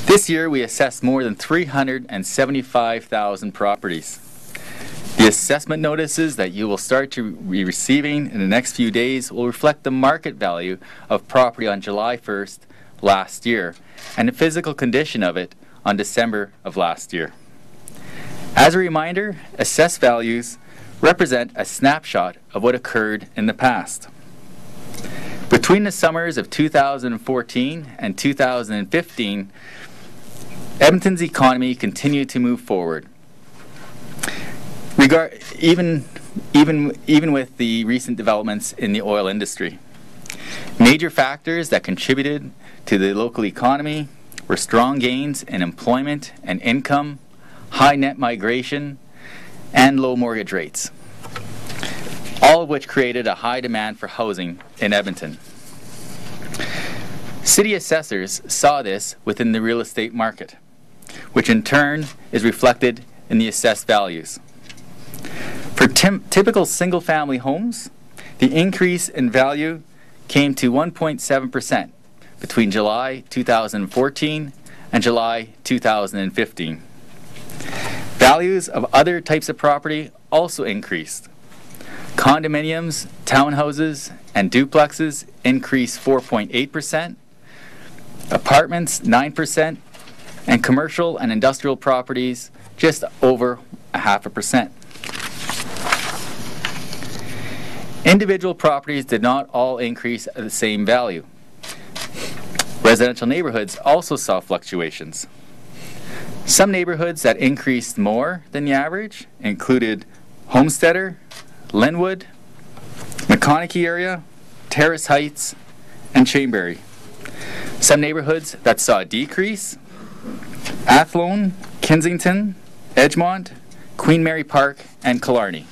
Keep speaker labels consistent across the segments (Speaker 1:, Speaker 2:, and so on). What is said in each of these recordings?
Speaker 1: This year we assessed more than 375,000 properties. The assessment notices that you will start to be receiving in the next few days will reflect the market value of property on July 1st last year and the physical condition of it on December of last year. As a reminder, assessed values represent a snapshot of what occurred in the past. Between the summers of 2014 and 2015, Edmonton's economy continued to move forward. Even with the recent developments in the oil industry. Major factors that contributed to the local economy were strong gains in employment and income, high net migration, and low mortgage rates, all of which created a high demand for housing in Edmonton. City assessors saw this within the real estate market, which in turn is reflected in the assessed values. For typical single-family homes, the increase in value came to 1.7% between July 2014 and July 2015. Values of other types of property also increased. Condominiums, townhouses, and duplexes increased 4.8%, apartments 9%, and commercial and industrial properties just over 0.5%. Individual properties did not all increase at the same value. Residential neighborhoods also saw fluctuations. Some neighborhoods that increased more than the average included Homesteader, Linwood, McConaughey area, Terrace Heights, and Chamberry. Some neighborhoods that saw a decrease: Athlone, Kensington, Edgemont, Queen Mary Park, and Killarney.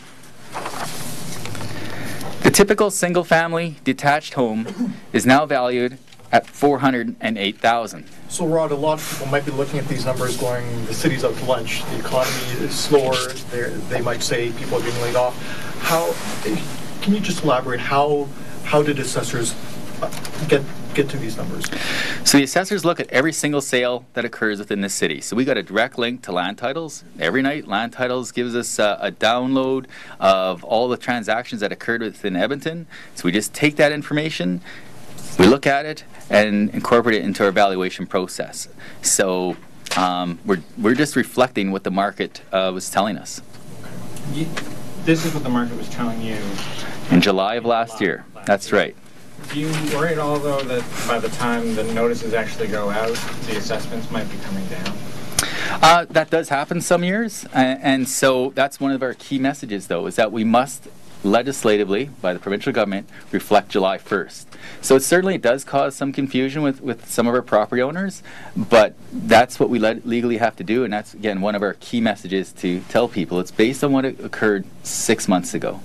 Speaker 1: The typical single-family detached home is now valued at $408,000.
Speaker 2: So Rod, a lot of people might be looking at these numbers going, the city's out to lunch, the economy is slower, they might say people are being laid off. Can you just elaborate, how did assessors get to these numbers?
Speaker 1: So the assessors look at every single sale that occurs within the city. So we got a direct link to Land Titles. Every night, Land Titles gives us a download of all the transactions that occurred within Edmonton. So we just take that information, we look at it, and incorporate it into our valuation process. So we're just reflecting what the market was telling us.
Speaker 3: This is what the market was telling you
Speaker 1: in July of last year. That's right.
Speaker 3: Do you worry at all, though, that by the time the notices actually go out, the assessments might be coming down?
Speaker 1: That does happen some years, and so that's one of our key messages, though, is that we must legislatively, by the provincial government, reflect July 1st. So it does cause some confusion with some of our property owners, but that's what we legally have to do, and that's, again, one of our key messages to tell people. It's based on what occurred 6 months ago.